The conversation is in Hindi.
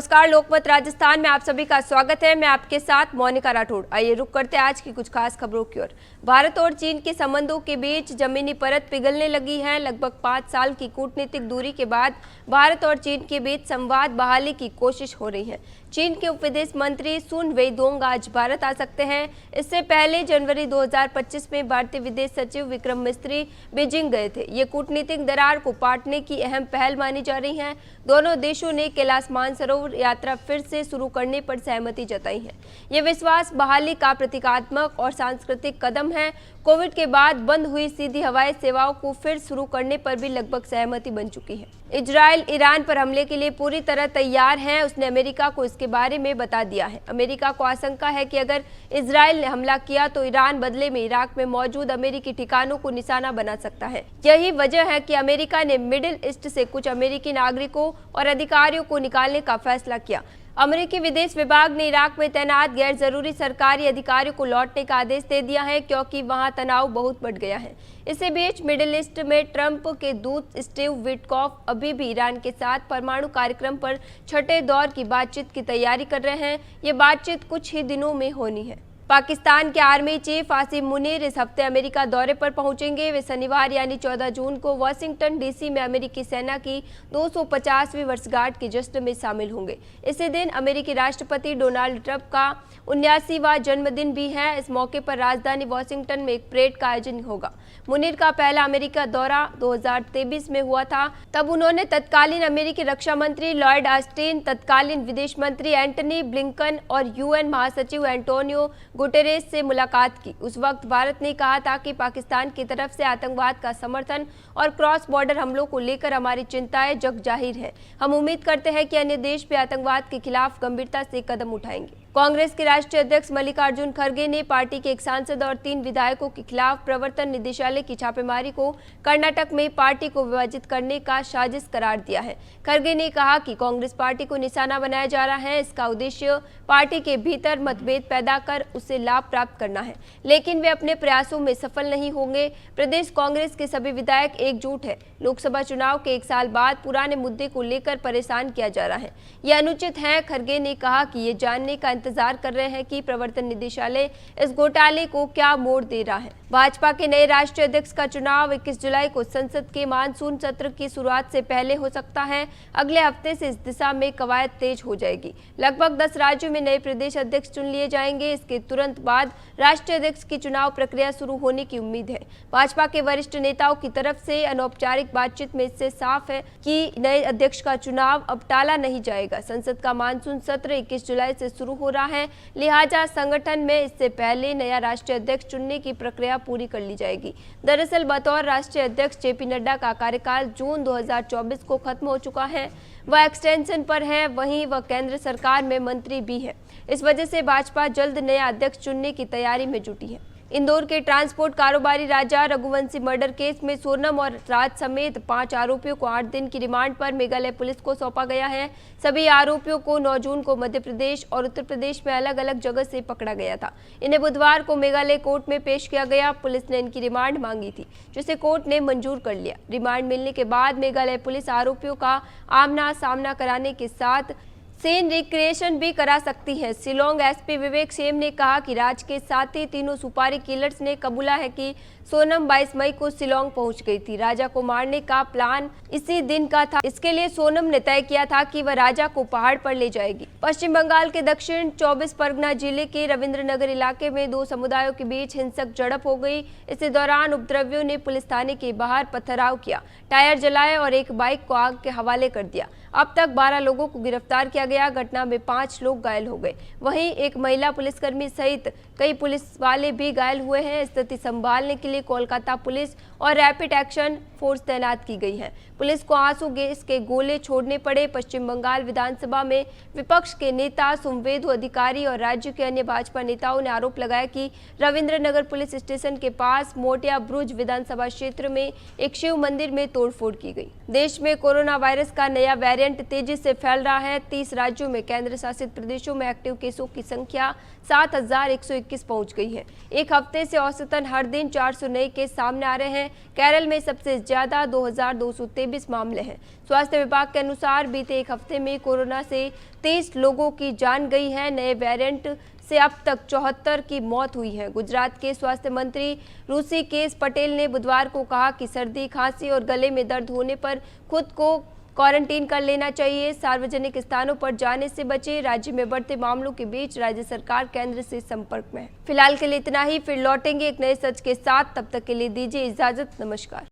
नमस्कार, लोकमत राजस्थान में आप सभी का स्वागत है। मैं आपके साथ मोनिका राठौड़। आइए रुक करते हैं आज की कुछ खास खबरों की ओर। भारत और चीन के संबंधों के बीच जमीनी परत पिघलने लगी है। लगभग 5 साल की कूटनीतिक दूरी के बाद भारत और चीन के बीच संवाद बहाली की कोशिश हो रही है। चीन के उप विदेश मंत्री सुन वेइदोंग आज भारत आ सकते हैं। इससे पहले जनवरी 2025 में भारतीय विदेश सचिव विक्रम मिस्री बीजिंग गए थे। ये कूटनीतिक दरार को पाटने की अहम पहल मानी जा रही है। दोनों देशों ने कैलाश मानसरोवर यात्रा फिर से शुरू करने पर सहमति जताई है। ये विश्वास बहाली का प्रतीकात्मक और सांस्कृतिक कदम है। कोविड के बाद बंद हुई सीधी हवाई सेवाओं को फिर शुरू करने पर भी लगभग सहमति बन चुकी है। इजराइल ईरान पर हमले के लिए पूरी तरह तैयार है। उसने अमेरिका को इसके बारे में बता दिया है। अमेरिका को आशंका है कि अगर इजराइल ने हमला किया तो ईरान बदले में इराक में मौजूद अमेरिकी ठिकानों को निशाना बना सकता है। यही वजह है कि अमेरिका ने मिडिल ईस्ट से कुछ अमेरिकी नागरिकों और अधिकारियों को निकालने का फैसला किया। अमेरिकी विदेश विभाग ने इराक में तैनात गैर जरूरी सरकारी अधिकारियों को लौटने का आदेश दे दिया है, क्योंकि वहां तनाव बहुत बढ़ गया है। इसी बीच मिडिल ईस्ट में ट्रंप के दूत स्टीव विटकॉफ अभी भी ईरान के साथ परमाणु कार्यक्रम पर छठे दौर की बातचीत की तैयारी कर रहे हैं। ये बातचीत कुछ ही दिनों में होनी है। पाकिस्तान के आर्मी चीफ आसिम मुनीर इस हफ्ते अमेरिका दौरे पर पहुंचेंगे। वे शनिवार यानी 14 जून को वाशिंगटन डीसी में अमेरिकी सेना की 250वीं वर्षगांठ के जश्न में शामिल होंगे। इसी दिन अमेरिकी राष्ट्रपति डोनाल्ड ट्रंप का 79वां जन्मदिन भी है। इस मौके पर राजधानी वाशिंगटन में एक परेड का आयोजन होगा। मुनीर का पहला अमेरिका दौरा 2023 में हुआ था। तब उन्होंने तत्कालीन अमेरिकी रक्षा मंत्री लॉयड ऑस्टिन, तत्कालीन विदेश मंत्री एंटनी ब्लिंकन और यूएन महासचिव एंटोनियो गुटेरेस से मुलाकात की। उस वक्त भारत ने कहा था कि पाकिस्तान की तरफ से आतंकवाद का समर्थन और क्रॉस बॉर्डर हमलों को लेकर हमारी चिंताएं जग जाहिर है। हम उम्मीद करते हैं कि अन्य देश भी आतंकवाद के खिलाफ गंभीरता से कदम उठाएंगे। कांग्रेस के राष्ट्रीय अध्यक्ष मल्लिकार्जुन खड़गे ने पार्टी के एक सांसद और 3 विधायकों के खिलाफ प्रवर्तन निदेशालय की छापेमारी को कर्नाटक में पार्टी को विभाजित करने का साजिश करार दिया है। खड़गे ने कहा कि कांग्रेस पार्टी को निशाना बनाया जा रहा है। इसका उद्देश्य पार्टी के भीतर मतभेद पैदा कर उससे लाभ प्राप्त करना है, लेकिन वे अपने प्रयासों में सफल नहीं होंगे। प्रदेश कांग्रेस के सभी विधायक एकजुट है। लोकसभा चुनाव के 1 साल बाद पुराने मुद्दे को लेकर परेशान किया जा रहा है। यह अनुचित है। खड़गे ने कहा कि ये जानने का इंतजार कर रहे हैं कि प्रवर्तन निदेशालय इस घोटाले को क्या मोड़ दे रहा है। भाजपा के नए राष्ट्रीय अध्यक्ष का चुनाव 21 जुलाई को संसद के मानसून सत्र की शुरुआत से पहले हो सकता है। अगले हफ्ते से इस दिशा में कवायद तेज हो जाएगी। लगभग 10 राज्यों में नए प्रदेश अध्यक्ष चुन लिए जाएंगे। इसके तुरंत बाद राष्ट्रीय अध्यक्ष की चुनाव प्रक्रिया शुरू होने की उम्मीद है। भाजपा के वरिष्ठ नेताओं की तरफ से अनौपचारिक बातचीत में इससे साफ है कि नए अध्यक्ष का चुनाव अब टाला नहीं जाएगा। संसद का मानसून सत्र 21 जुलाई से शुरू हो रहा है, लिहाजा संगठन में इससे पहले नया राष्ट्रीय अध्यक्ष चुनने की प्रक्रिया पूरी कर ली जाएगी। दरअसल बतौर राष्ट्रीय अध्यक्ष जेपी नड्डा का कार्यकाल जून 2024 को खत्म हो चुका है। वह एक्सटेंशन पर है, वहीं वह केंद्र सरकार में मंत्री भी है। इस वजह से भाजपा जल्द नया अध्यक्ष चुनने की तैयारी में जुटी है। इंदौर के ट्रांसपोर्ट कारोबारी राजा रघुवंशी मर्डर केस में सोनम और राज समेत 5 आरोपियों को 8 दिन की रिमांड पर मेघालय पुलिस को सौंपा गया है। सभी आरोपियों को 9 जून को मध्य प्रदेश और उत्तर प्रदेश में अलग अलग जगह से पकड़ा गया था। इन्हें बुधवार को मेघालय कोर्ट में पेश किया गया। पुलिस ने इनकी रिमांड मांगी थी, जिसे कोर्ट ने मंजूर कर लिया। रिमांड मिलने के बाद मेघालय पुलिस आरोपियों का आमना सामना कराने के साथ सीन रिक्रिएशन भी करा सकती है। शिलोंग एसपी विवेक सेम ने कहा कि राज के साथ ही तीनों सुपारी किलर्स ने कबूला है कि सोनम 22 मई को शिलोंग पहुंच गई थी। राजा को मारने का प्लान इसी दिन का था। इसके लिए सोनम ने तय किया था कि वह राजा को पहाड़ पर ले जाएगी। पश्चिम बंगाल के दक्षिण 24 परगना जिले के रविंद्रनगर इलाके में 2 समुदायों के बीच हिंसक झड़प हो गई। इसी दौरान उपद्रवियों ने पुलिस थाने के बाहर पथराव किया, टायर जलाए और एक बाइक को आग के हवाले कर दिया। अब तक 12 लोगों को गिरफ्तार किया गया। घटना में 5 लोग घायल हो गए। वहीं एक महिला पुलिसकर्मी सहित कई पुलिस वाले भी घायल हुए हैं। स्थिति संभालने के लिए कोलकाता पुलिस और रैपिड एक्शन फोर्स तैनात की गई है। पुलिस को आंसू गैस के गोले छोड़ने पड़े। पश्चिम बंगाल विधानसभा में विपक्ष के नेता सुवेंदु अधिकारी और राज्य के अन्य भाजपा नेताओं ने आरोप लगाया कि रविंद्रनगर पुलिस स्टेशन के पास मोटिया ब्रुज विधानसभा क्षेत्र में एक शिव मंदिर में तोड़फोड़ की गई। देश में कोरोना वायरस का नया वेरिएंट वेरिएंट तेजी से फैल रहा है। 30 राज्यों में केंद्र शासित प्रदेशों में एक्टिव केसों की संख्या 7,121 पहुंच गई है। एक हफ्ते से औसतन हर दिन 400 नए केस सामने आ रहे हैं। केरल में सबसे ज्यादा 2,223 मामले हैं। स्वास्थ्य विभाग के अनुसार बीते एक हफ्ते में कोरोना से 23 लोगों की जान गई है। नए वेरिएंट से अब तक 74 की मौत हुई है। गुजरात के स्वास्थ्य मंत्री ऋषिकेश पटेल ने बुधवार को कहा कि सर्दी, खांसी और गले में दर्द होने पर खुद को क्वारंटीन कर लेना चाहिए। सार्वजनिक स्थानों पर जाने से बचे। राज्य में बढ़ते मामलों के बीच राज्य सरकार केंद्र से संपर्क में है। फिलहाल के लिए इतना ही, फिर लौटेंगे एक नए सच के साथ। तब तक के लिए दीजिए इजाजत। नमस्कार।